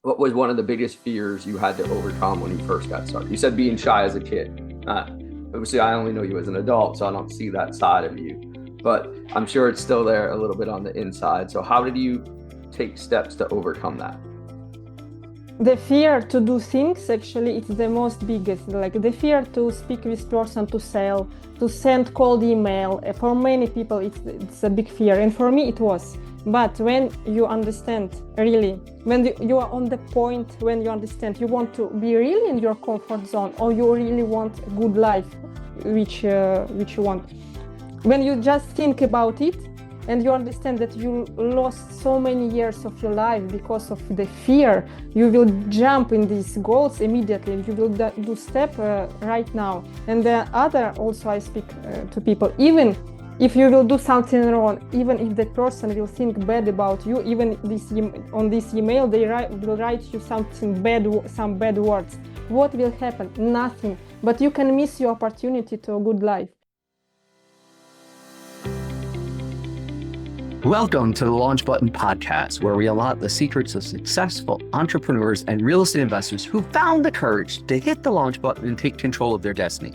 what was one of the biggest fears you had to overcome when you first got started? You said being shy as a kid. Obviously, I only know you as an adult, so I don't see that side of you. But I'm sure it's still there a little bit on the inside. So, how did you take steps to overcome that? The fear to do things, actually, it's the most biggest. Like the fear to speak with person, to sell, to send cold email. For many people, it's a big fear, and for me, it was. But when you understand, really, when you are on the point, when you understand, you want to be really in your comfort zone, or you really want a good life, which you want. When you just think about it, and you understand that you lost so many years of your life because of the fear, you will jump in these goals immediately. You will do step right now. And the other, also I speak to people, even if you will do something wrong, even if the person will think bad about you, even on this email they will write you something bad, some bad words, what will happen? Nothing. But you can miss your opportunity to a good life. Welcome to the Launch Button Podcast, where we unlock the secrets of successful entrepreneurs and real estate investors who found the courage to hit the launch button and take control of their destiny.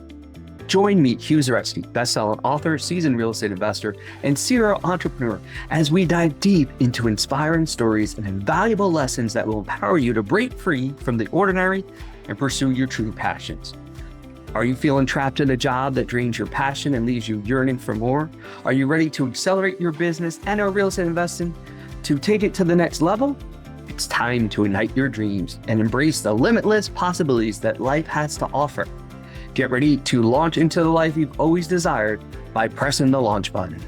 Join me, Hugh and Margarita, best-selling author, seasoned real estate investor, and serial entrepreneur, as we dive deep into inspiring stories and invaluable lessons that will empower you to break free from the ordinary and pursue your true passions. Are you feeling trapped in a job that drains your passion and leaves you yearning for more? Are you ready to accelerate your business and our real estate investing to take it to the next level? It's time to ignite your dreams and embrace the limitless possibilities that life has to offer. Get ready to launch into the life you've always desired by pressing the launch button.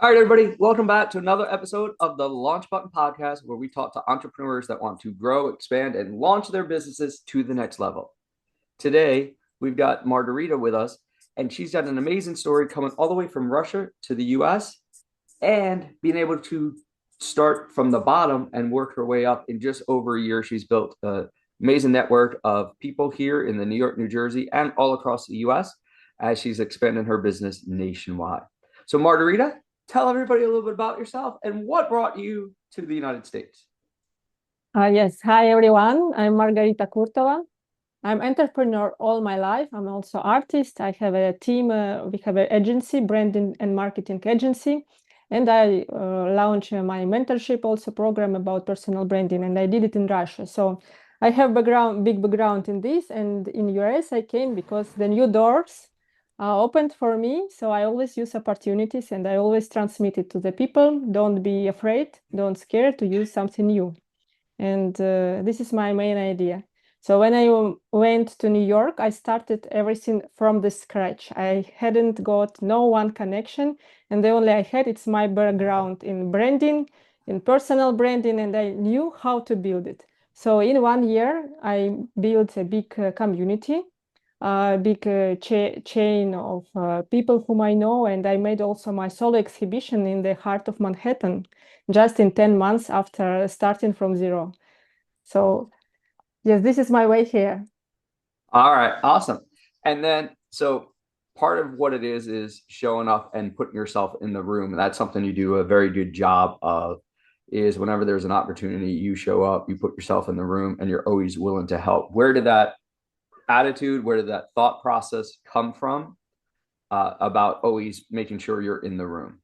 All right, everybody, welcome back to another episode of the Launch Button Podcast, where we talk to entrepreneurs that want to grow, expand, and launch their businesses to the next level. Today, we've got Margarita with us, and she's got an amazing story coming all the way from Russia to the US and being able to start from the bottom and work her way up in just over a year. She's built an amazing network of people here in the New York, New Jersey, and all across the US as she's expanding her business nationwide. So, Margarita, tell everybody a little bit about yourself and what brought you to the United States. Yes. Hi, everyone. I'm Margarita Kurtova. I'm entrepreneur all my life. I'm also artist. I have a team. We have an agency, branding and marketing agency. And I launched my mentorship also program about personal branding. And I did it in Russia. So I have big background in this. And in US, I came because the new doors opened for me. So I always use opportunities and I always transmit it to the people. Don't be afraid. Don't scare to use something new. And this is my main idea. So when I went to New York, I started everything from the scratch. I hadn't got no one connection, and the only I had, it's my background in branding, in personal branding, and I knew how to build it. So in 1 year, I built a big community, a big chain of people whom I know, and I made also my solo exhibition in the heart of Manhattan, just in 10 months after starting from zero. So yes, this is my way here. All right, awesome. And then, so part of what it is showing up and putting yourself in the room. And that's something you do a very good job of, is whenever there's an opportunity, you show up, you put yourself in the room, and you're always willing to help. Where did that attitude, where did that thought process come from about always making sure you're in the room?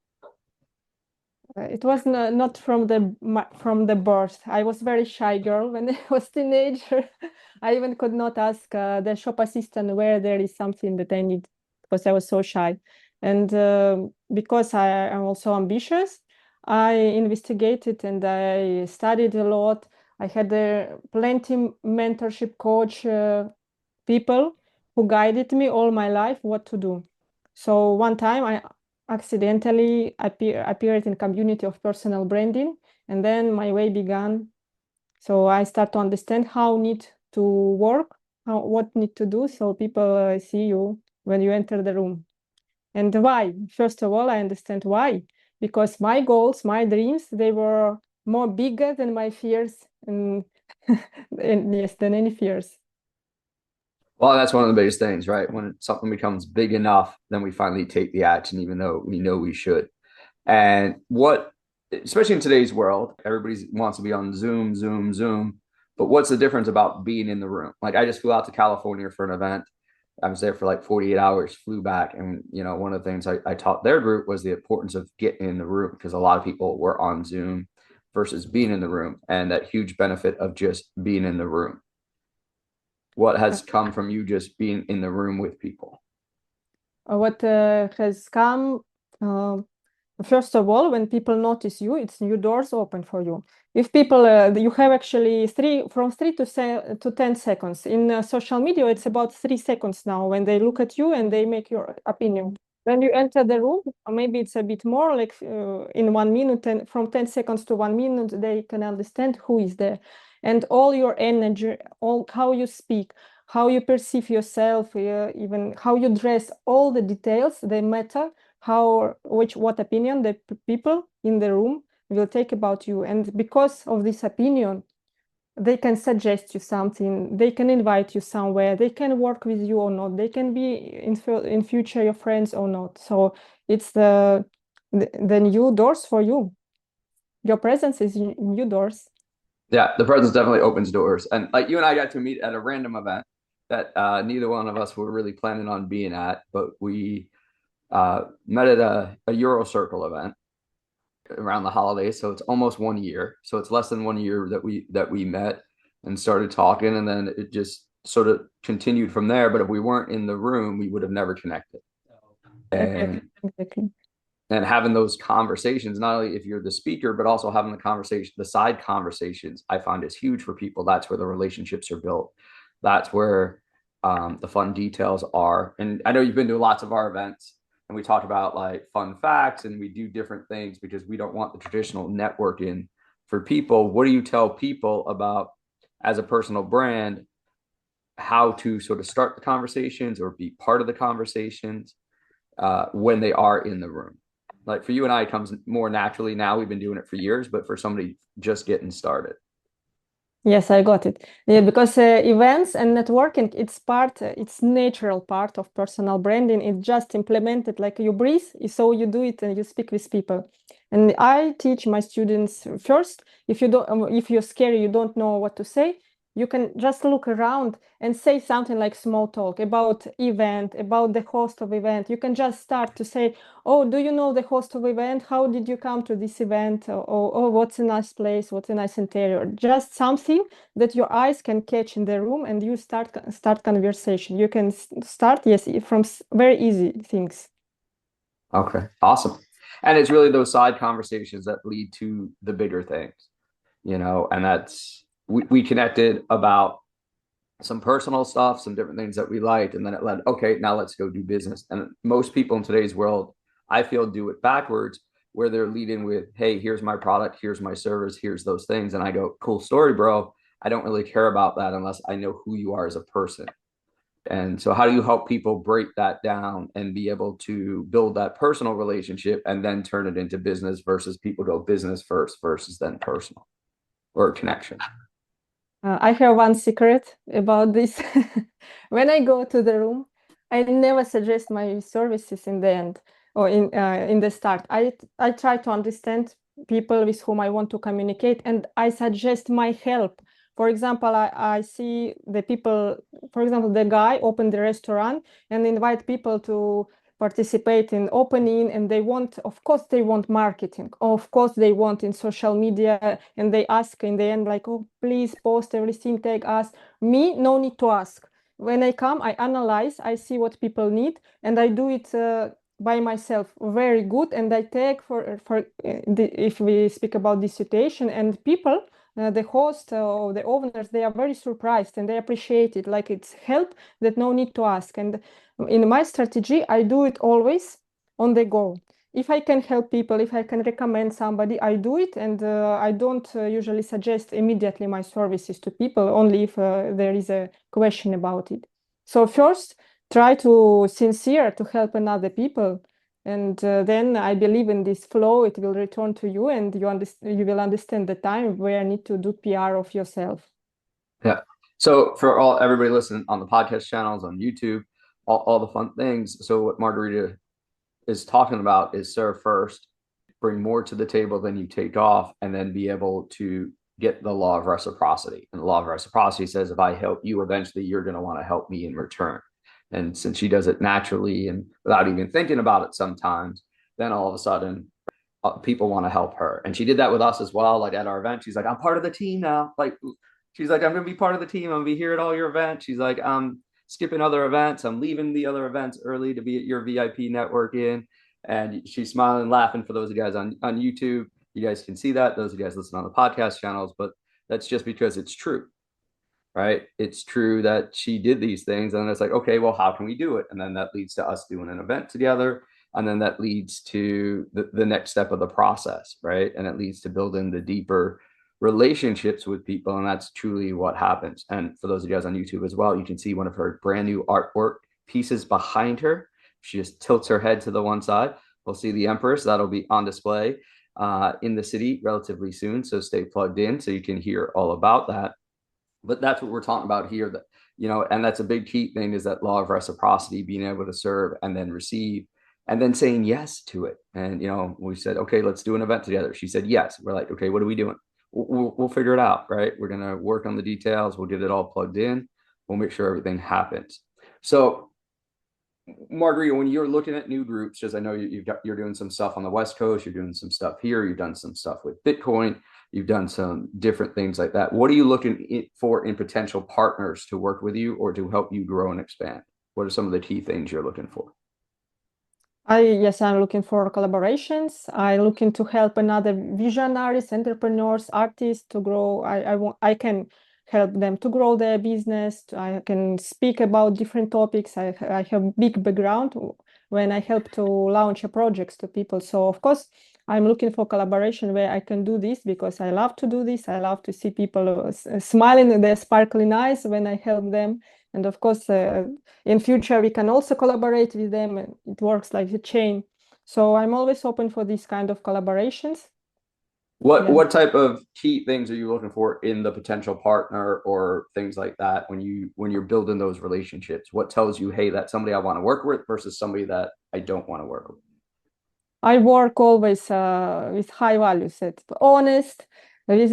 It was not from the birth. I was very shy girl when I was teenager. I even could not ask the shop assistant where there is something that I need because I was so shy. And because I am also ambitious, I investigated and I studied a lot. I had plenty mentorship coach people who guided me all my life what to do. So one time I accidentally appeared in community of personal branding, and then my way began. So I start to understand how need to work, what need to do, so people see you when you enter the room. And why? First of all, I understand why. Because my goals, my dreams, they were more bigger than my fears, and yes, than any fears. Well, that's one of the biggest things, right? When something becomes big enough, then we finally take the action, even though we know we should. And what especially in today's world, everybody wants to be on Zoom, Zoom, Zoom. But what's the difference about being in the room? Like I just flew out to California for an event. I was there for like 48 hours, flew back. And, one of the things I taught their group was the importance of getting in the room because a lot of people were on Zoom versus being in the room and that huge benefit of just being in the room. What has come from you just being in the room with people? What has come, first of all, when people notice you, it's new doors open for you. If people, you have actually from 10 seconds. In social media, it's about 3 seconds now when they look at you and they make your opinion. When you enter the room, or maybe it's a bit more, like in 1 minute, and from 10 seconds to 1 minute, they can understand who is there. And all your energy, all how you speak, how you perceive yourself, even how you dress, all the details, they matter, what opinion the people in the room will take about you. And because of this opinion, they can suggest you something, they can invite you somewhere, they can work with you or not, they can be in future your friends or not. So it's the new doors for you. Your presence is new doors. Yeah, the presence definitely opens doors. And like you and I got to meet at a random event that neither one of us were really planning on being at, but we met at a Euro Circle event around the holidays. So it's almost 1 year. So it's less than 1 year that we met and started talking, and then it just sort of continued from there. But if we weren't in the room, we would have never connected. And Exactly. and having those conversations, not only if you're the speaker, but also having the side conversations, I find is huge for people. That's where the relationships are built. That's where the fun details are. And I know you've been to lots of our events, and we talk about like fun facts, and we do different things because we don't want the traditional networking for people. What do you tell people about, as a personal brand, how to sort of start the conversations or be part of the conversations when they are in the room? Like for you and I, it comes more naturally now. We've been doing it for years, but for somebody just getting started. Yes, I got it. Yeah, because events and networking, it's natural part of personal branding. It's just implemented like you breathe, so you do it and you speak with people. And I teach my students first, if you're scary, you don't know what to say, you can just look around and say something like small talk about event, about the host of event. You can just start to say, oh, do you know the host of event? How did you come to this event? Or what's a nice place? What's a nice interior? Just something that your eyes can catch in the room, and you start conversation. You can start, yes, from very easy things. Okay, awesome. And it's really those side conversations that lead to the bigger things, and that's we connected about some personal stuff, some different things that we liked, and then it led, okay, now let's go do business. And most people in today's world, I feel, do it backwards, where they're leading with, hey, here's my product, here's my service, here's those things. And I go, cool story, bro. I don't really care about that unless I know who you are as a person. And so how do you help people break that down and be able to build that personal relationship and then turn it into business versus people go business first versus then personal or connection? I have one secret about this. When I go to the room, I never suggest my services in the end or in the start. I try to understand people with whom I want to communicate, and I suggest my help. For example, I see the people, for example, the guy opened the restaurant and invite people to participate in opening, and of course they want marketing, of course they want in social media, and they ask in the end like, oh, please post everything, tag us. Me, no need to ask. When I come, I analyze, I see what people need, and I do it by myself very good, and I tag if we speak about this situation, and people, the host or the owners, they are very surprised and they appreciate it, like it's help that no need to ask. And in my strategy, I do it always on the go. If I can help people, if I can recommend somebody, I do it. And I don't usually suggest immediately my services to people, only if there is a question about it. So first, try to sincere to help another people. And then I believe in this flow, it will return to you, and you will understand the time where you need to do PR of yourself. Yeah. So for everybody listening on the podcast channels, on YouTube, all the fun things. So what Margarita is talking about is serve first, bring more to the table than you take off, and then be able to get the law of reciprocity. And the law of reciprocity says, if I help you, eventually you're going to want to help me in return. And since she does it naturally and without even thinking about it sometimes, then all of a sudden people want to help her. And she did that with us as well. Like at our event, she's like, I'm part of the team now. Like, she's like, I'm going to be part of the team. I'm going to be here at all your events. She's like, I'm skipping other events. I'm leaving the other events early to be at your VIP networking. And she's smiling, laughing. For those of you guys on YouTube, you guys can see that. Those of you guys listen on the podcast channels, but that's just because it's true, right? It's true that she did these things. And it's like, okay, well, how can we do it? And then that leads to us doing an event together. And then that leads to the next step of the process, right? And it leads to building the deeper relationships with people. And that's truly what happens. And for those of you guys on YouTube as well, you can see one of her brand new artwork pieces behind her. She just tilts her head to the one side. We'll see the Empress. That'll be on display in the city relatively soon. So stay plugged in so you can hear all about that. But that's what we're talking about here. That, you know, and that's a big key thing, is that law of reciprocity, being able to serve and then receive, and then saying yes to it. And, you know, we said, okay, let's do an event together. She said, yes. We're like, okay, what are we doing? We'll figure it out, right? We're going to work on the details. We'll get it all plugged in. We'll make sure everything happens. So, Margarita, when you're looking at new groups, because I know you're doing some stuff on the West Coast, you're doing some stuff here, you've done some stuff with Bitcoin, you've done some different things like that. What are you looking for in potential partners to work with you or to help you grow and expand? What are some of the key things you're looking for? Yes, I'm looking for collaborations. I'm looking to help another visionaries, entrepreneurs, artists to grow. I can help them to grow their business. I can speak about different topics. I have big background when I help to launch a projects to people. So of course, I'm looking for collaboration where I can do this, because I love to do this. I love to see people smiling with their sparkling eyes when I help them. And of course, in future, we can also collaborate with them. And it works like a chain. So I'm always open for these kind of collaborations. What type of key things are you looking for in the potential partner or things like that when you're building those relationships? What tells you, hey, that's somebody I want to work with versus somebody that I don't want to work with? I work always with high values. It's honest. We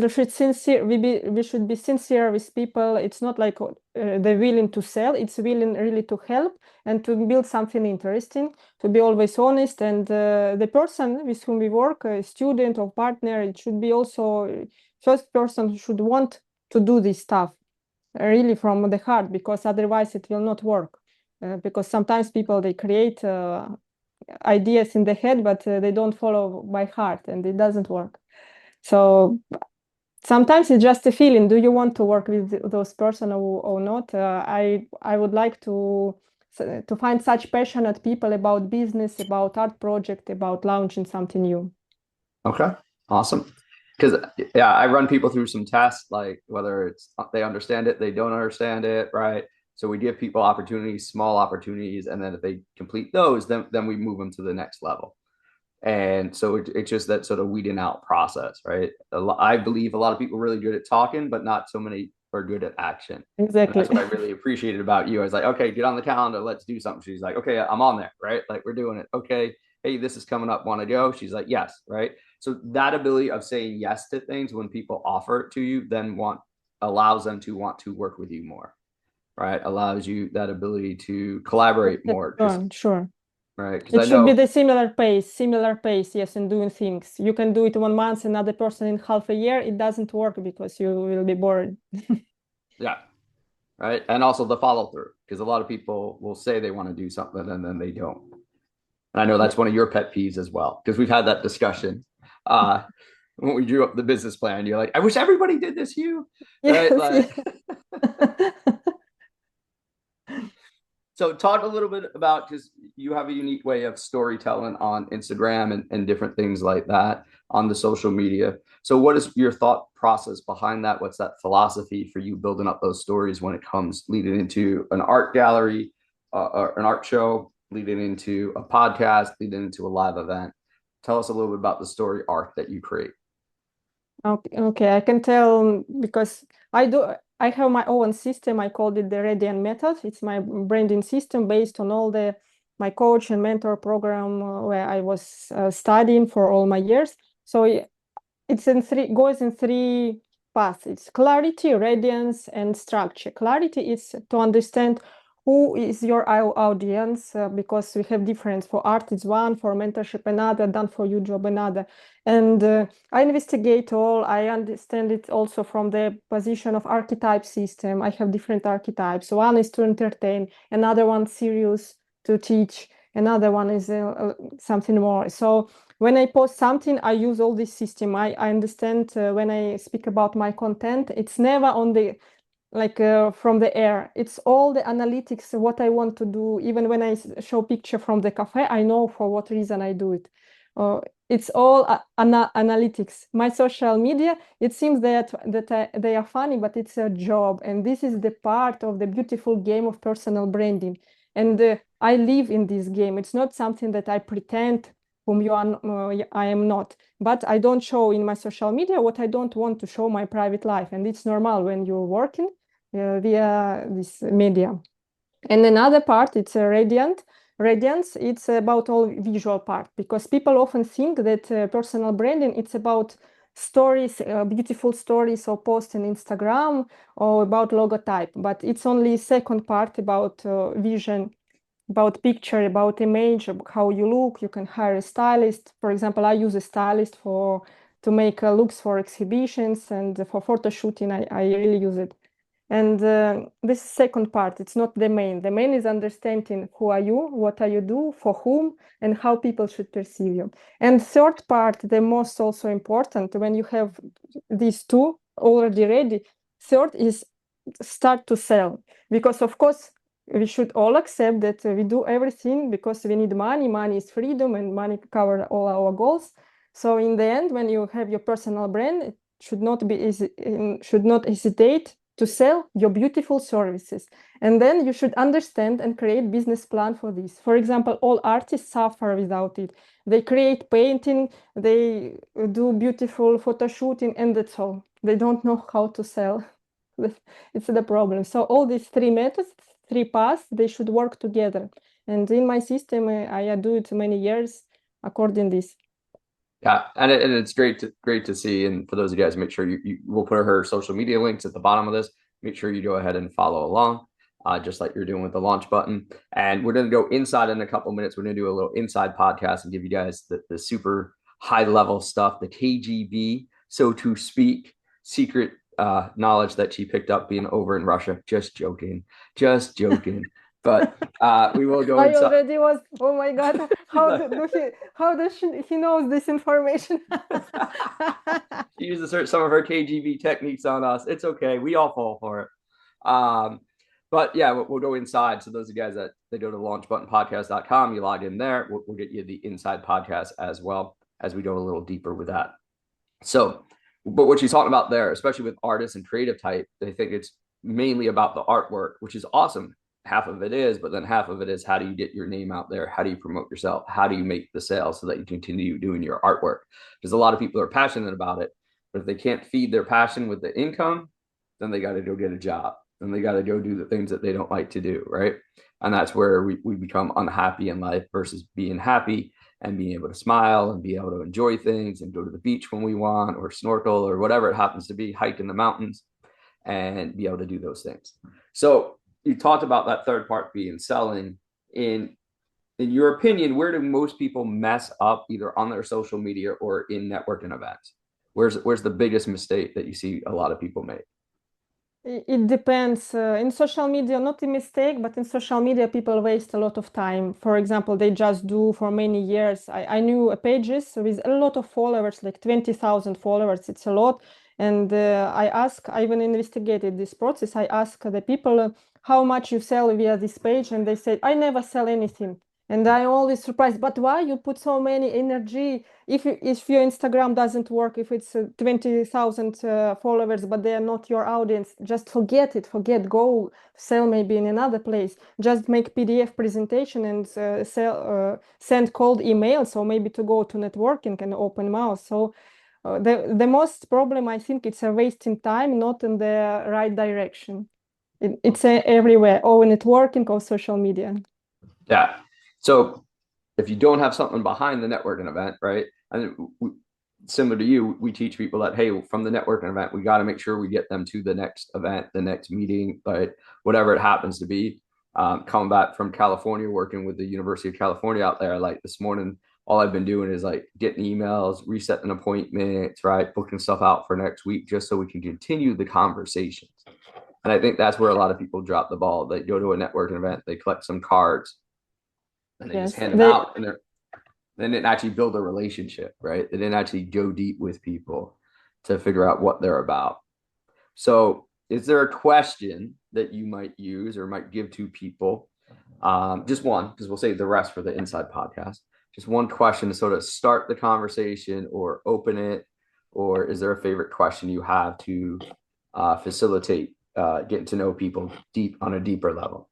should be sincere with people. It's not like they're willing to sell. It's willing really to help and to build something interesting, to be always honest. And the person with whom we work, a student or partner, it should be also first person who should want to do this stuff really from the heart, because otherwise it will not work. Because sometimes people, they create ideas in the head, but they don't follow by heart, and it doesn't work. So sometimes it's just a feeling. Do you want to work with those person or not? I would like to find such passionate people about business, about art project, about launching something new. Okay, awesome. Because yeah, I run people through some tests, like whether it's they understand it, they don't understand it, right? So we give people opportunities, small opportunities, and then if they complete those, then we move them to the next level. And so it's just that sort of weeding out process, right? I believe a lot of people are really good at talking, but not so many are good at action. Exactly. And that's what I really appreciated about you. I was like, okay, get on the calendar, let's do something. She's like, okay, I'm on there, right? Like, we're doing it. Okay, hey, this is coming up, want to go? She's like, yes, right? So that ability of saying yes to things when people offer it to you, then allows them to want to work with you more, right? Allows you that ability to collaborate more. Sure. Right. It should be the similar pace, yes, in doing things. You can do it 1 month, another person in half a year. It doesn't work because you will be bored. Yeah. Right. And also the follow through, because a lot of people will say they want to do something and then they don't. And I know that's one of your pet peeves as well, because we've had that discussion when we drew up the business plan. You're like, I wish everybody did this, Hugh. Right. Yes, like, So talk a little bit about, because you have a unique way of storytelling on Instagram and different things like that on the social media. So what is your thought process behind that? What's that philosophy for you building up those stories when it comes leading into an art gallery or an art show, leading into a podcast, leading into a live event? Tell us a little bit about the story arc that you create. Okay, I can tell because I have my own system. I called it the radiance method. It's my branding system based on all the my coach and mentor program where I was studying for all my years. So goes in three paths. It's clarity, radiance, and structure. Clarity is to understand who is your audience, because we have difference. For art, it's one, for mentorship another, done for you job another. And I investigate all. I understand it also from the position of archetype system. I have different archetypes. One is to entertain, another one serious to teach, another one is something more. So when I post something, I use all this system. I understand when I speak about my content, it's never on the from the air. It's all the analytics, what I want to do. Even when I show picture from the cafe, I know for what reason I do it. It's all analytics. My social media, it seems that they are funny, but it's a job. And this is the part of the beautiful game of personal branding. And I live in this game. It's not something that I pretend whom you are, I am not. But I don't show in my social media what I don't want to show my private life. And it's normal when you're working via this media. And another part, it's a radiance. It's about all visual part, because people often think that personal branding, it's about stories, beautiful stories or posts on Instagram or about logotype, but it's only second part about vision, about picture, about image, how you look. You can hire a stylist. For example, I use a stylist to make looks for exhibitions, and for photo shooting, I really use it. And this second part, it's not the main. The main is understanding who are you, what are you do, for whom, and how people should perceive you. And third part, the most also important, when you have these two already ready, third is start to sell. Because of course, we should all accept that we do everything because we need money. Money is freedom, and money covers all our goals. So in the end, when you have your personal brand, it should not hesitate to sell your beautiful services. And then you should understand and create business plan for this. For example, all artists suffer without it. They create painting, they do beautiful photo shooting, and that's all. They don't know how to sell. It's the problem. So all these three methods, three paths, they should work together. And in my system, I do it many years according this. Yeah, and it's great to see. And for those of you guys, make sure you will put her social media links at the bottom of this. Make sure you go ahead and follow along, just like you're doing with the launch button. And we're going to go inside in a couple minutes. We're going to do a little inside podcast and give you guys the super high level stuff, the KGB, so to speak, secret knowledge that she picked up being over in Russia. Just joking. But we will go I inside. already was, oh my God, how does he knows this information? She uses some of her KGB techniques on us. It's okay. We all fall for it. But yeah, we'll go inside. So those of you guys that they go to launchbuttonpodcast.com, you log in there. We'll get you the inside podcast as well as we go a little deeper with that. So, but what she's talking about there, especially with artists and creative type, they think it's mainly about the artwork, which is awesome. Half of it is, but then half of it is how do you get your name out there? How do you promote yourself? How do you make the sales so that you continue doing your artwork? Because a lot of people are passionate about it, but if they can't feed their passion with the income, then they got to go get a job. Then they got to go do the things that they don't like to do, right? And that's where we become unhappy in life versus being happy and being able to smile and be able to enjoy things and go to the beach when we want, or snorkel, or whatever it happens to be, hike in the mountains and be able to do those things. So you talked about that third part being selling. In your opinion, where do most people mess up, either on their social media or in networking events? Where's the biggest mistake that you see a lot of people make? It depends. In social media, not a mistake, but in social media, people waste a lot of time. For example, they just do for many years. I knew pages with a lot of followers, like 20,000 followers. It's a lot. And I even investigated this process. I asked the people how much you sell via this page, and they said, I never sell anything. And I'm always surprised, but why you put so many energy? If your Instagram doesn't work, if it's 20,000 followers, but they are not your audience, just forget it. Go sell maybe in another place. Just make PDF presentation and send cold emails, or maybe to go to networking and open mouth. So the most problem, I think, it's a wasting time, not in the right direction. It's everywhere, or networking or social media. Yeah. So if you don't have something behind the networking event, right? And similar to you, we teach people that, hey, from the networking event, we got to make sure we get them to the next event, the next meeting, but whatever it happens to be. Coming back from California, working with the University of California out there, like this morning, all I've been doing is like getting emails, resetting appointments, right? Booking stuff out for next week just so we can continue the conversations. And I think that's where a lot of people drop the ball. They go to a networking event, they collect some cards, and they just hand them out, and they didn't actually build a relationship, right? They didn't actually go deep with people to figure out what they're about. So is there a question that you might use or might give to people? Just one, because we'll save the rest for the Inside podcast. Just one question to sort of start the conversation or open it, or is there a favorite question you have to facilitate getting to know people on a deeper level?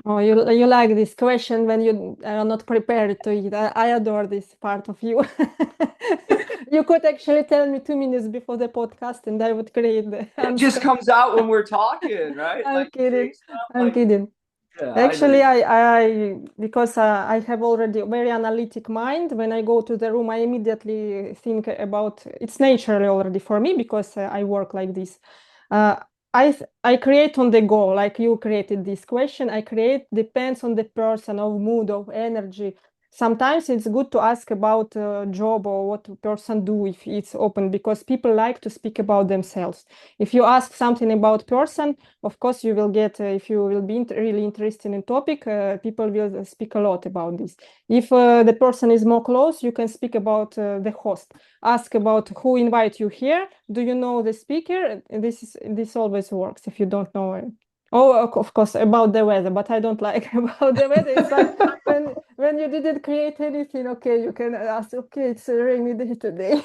Oh, you like this question when you are not prepared to it. I adore this part of you. You could actually tell me 2 minutes before the podcast and I would create the answer. It just comes out when we're talking, right? I'm kidding. I'm kidding. Yeah, actually, because I have already a very analytic mind. When I go to the room, I immediately think about, it's naturally already for me because I work like this. I create on the go, like you created this question. I create depends on the person, of mood, of energy. Sometimes it's good to ask about a job or what a person do if it's open, because people like to speak about themselves. If you ask something about person, of course you will get, if you will be really interested in topic, people will speak a lot about this. If the person is more close, you can speak about the host. Ask about who invite you here. Do you know the speaker? This always works if you don't know it. Oh, of course, about the weather, but I don't like about the weather. It's like when you didn't create anything, okay, you can ask, okay, it's a rainy day today.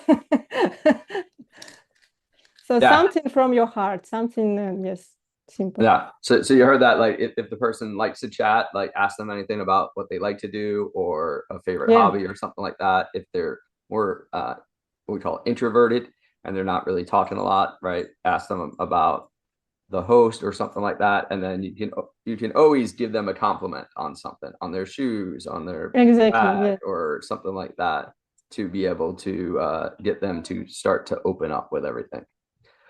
So yeah. Something from your heart, something, yes, simple. Yeah. So you heard that, like, if the person likes to chat, like ask them anything about what they like to do or a favorite hobby or something like that. If they're more, what we call introverted and they're not really talking a lot, right? Ask them about the host or something like that, and then you can always give them a compliment on something, on their shoes, on their bag, or something like that, to be able to get them to start to open up with everything.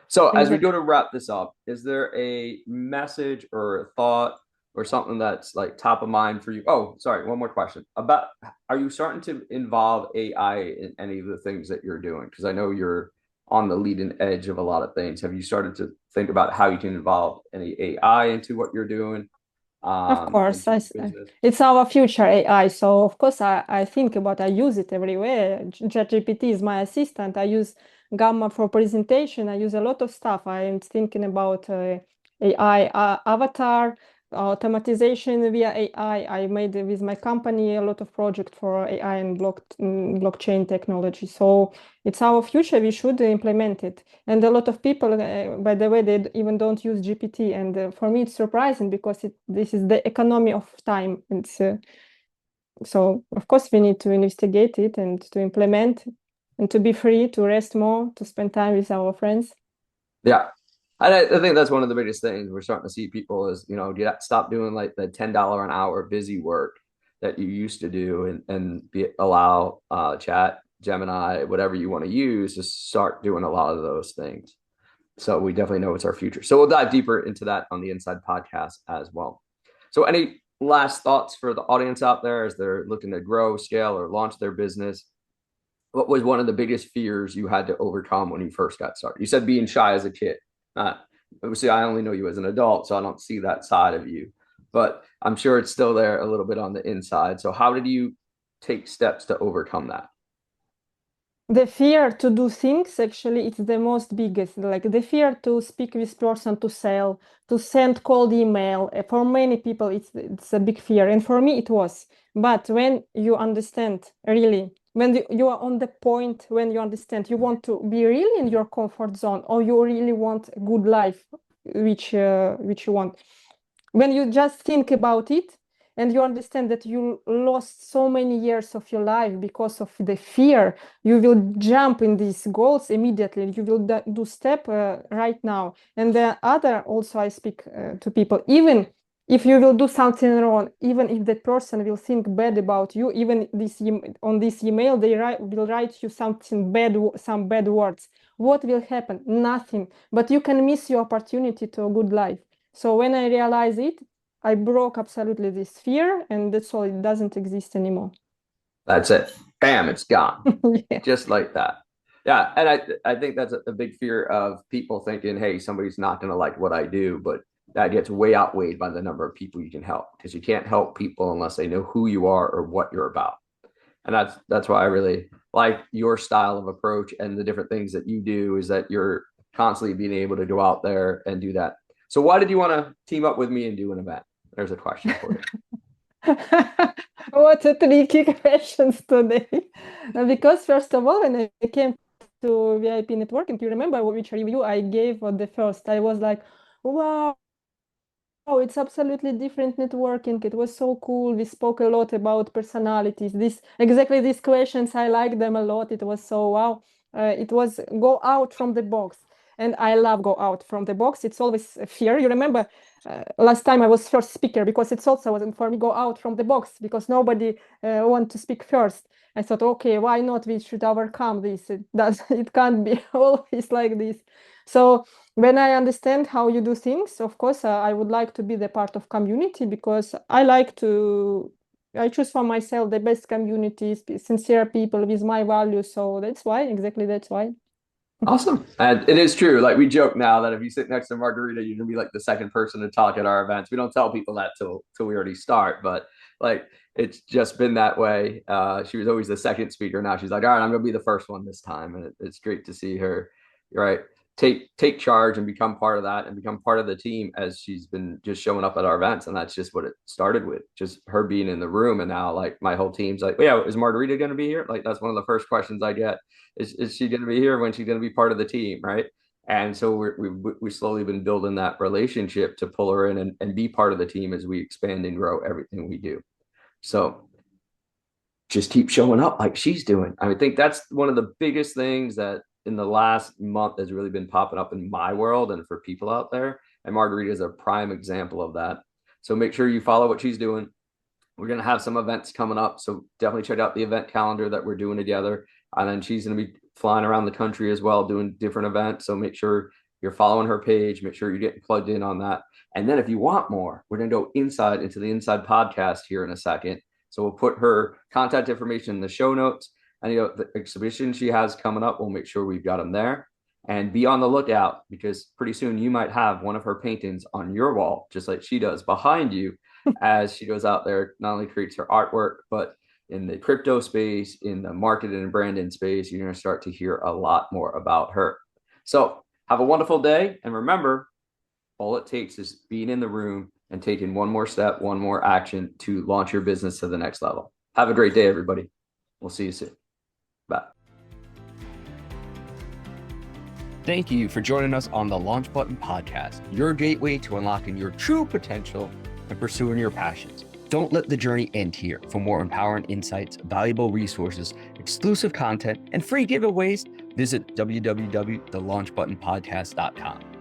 So as we go to wrap this up, is there a message or a thought or something that's like top of mind for you? Oh, sorry, one more question about, are you starting to involve AI in any of the things that you're doing? Because I know you're on the leading edge of a lot of things. Have you started to think about how you can involve any AI into what you're doing? Of course, it's our future AI. So of course, I think about, I use it everywhere. ChatGPT is my assistant. I use Gamma for presentation. I use a lot of stuff. I am thinking about AI avatar, automatization via AI. I made with my company a lot of projects for AI and blockchain technology. So it's our future. We should implement it. And a lot of people, by the way, they even don't use GPT. And for me, it's surprising because this is the economy of time. It's so of course we need to investigate it and to implement and to be free, to rest more, to spend time with our friends. Yeah. I think that's one of the biggest things we're starting to see people is, stop doing like the $10 an hour busy work that you used to do and allow chat, Gemini, whatever you want to use, to start doing a lot of those things. So we definitely know it's our future. So we'll dive deeper into that on the Inside podcast as well. So any last thoughts for the audience out there as they're looking to grow, scale, or launch their business? What was one of the biggest fears you had to overcome when you first got started? You said being shy as a kid. Obviously, I only know you as an adult, so I don't see that side of you, but I'm sure it's still there a little bit on the inside. So how did you take steps to overcome that? The fear to do things, actually, it's the most biggest. Like the fear to speak with person, to sell, to send cold email. For many people, it's a big fear. And for me, it was. But when you understand, really, when you are on the point, when you understand, you want to be really in your comfort zone, or you really want a good life, which you want. When you just think about it, and you understand that you lost so many years of your life because of the fear, you will jump in these goals immediately. You will do step right now. And the other, also I speak to people, even if you will do something wrong, even if that person will think bad about you, even on this email, will write you something bad, some bad words. What will happen? Nothing. But you can miss your opportunity to a good life. So when I realized it, I broke absolutely this fear, and that's all. It doesn't exist anymore. That's it. Bam, it's gone. Yeah. Just like that. Yeah. And I think that's a big fear of people thinking, hey, somebody's not going to like what I do. But that gets way outweighed by the number of people you can help, because you can't help people unless they know who you are or what you're about. And that's why I really like your style of approach and the different things that you do, is that you're constantly being able to go out there and do that. So why did you want to team up with me and do an event? There's a question for you. What a tricky questions today. Because first of all, when I came to VIP networking, you remember which review I gave on the first? I was like, wow, it's absolutely different networking. It was so cool. We spoke a lot about personalities. Exactly these questions, I like them a lot. It was so wow. It was go out from the box. And I love go out from the box. It's always a fear. You remember last time I was first speaker, because it's also wasn't for me go out from the box, because nobody want to speak first. I thought, okay, why not? We should overcome this. It can't be always like this. So when I understand how you do things, of course, I would like to be the part of community, because I choose for myself the best communities, sincere people with my values. So that's why. Awesome. And it is true. Like, we joke now that if you sit next to Margarita, you're gonna be like the second person to talk at our events. We don't tell people that till we already start, but like, it's just been that way. She was always the second speaker. Now she's like, all right, I'm gonna be the first one this time. And it's great to see her, right, take charge and become part of that and become part of the team, as she's been just showing up at our events. And that's just what it started with, just her being in the room. And now, like, my whole team's like, yeah, is Margarita gonna be here? Like, that's one of the first questions I get. Is she going to be here? When she's going to be part of the team, right? And so we've slowly been building that relationship to pull her in and be part of the team as we expand and grow everything we do. So just keep showing up like she's doing. I think that's one of the biggest things that in the last month has really been popping up in my world and for people out there. And Margarita is a prime example of that. So make sure you follow what she's doing. We're going to have some events coming up, so definitely check out the event calendar that we're doing together. And then she's going to be flying around the country as well, doing different events. So make sure you're following her page. Make sure you're getting plugged in on that. And then if you want more, we're going to go into the Inside podcast here in a second. So we'll put her contact information in the show notes. And the exhibition she has coming up, we'll make sure we've got them there. And be on the lookout, because pretty soon you might have one of her paintings on your wall, just like she does behind you, as she goes out there, not only creates her artwork, but in the crypto space, in the marketing and branding space, you're going to start to hear a lot more about her. So have a wonderful day. And remember, all it takes is being in the room and taking one more step, one more action to launch your business to the next level. Have a great day, everybody. We'll see you soon. Bye. Thank you for joining us on the Launch Button Podcast, your gateway to unlocking your true potential and pursuing your passions. Don't let the journey end here. For more empowering insights, valuable resources, exclusive content, and free giveaways, visit www.thelaunchbuttonpodcast.com.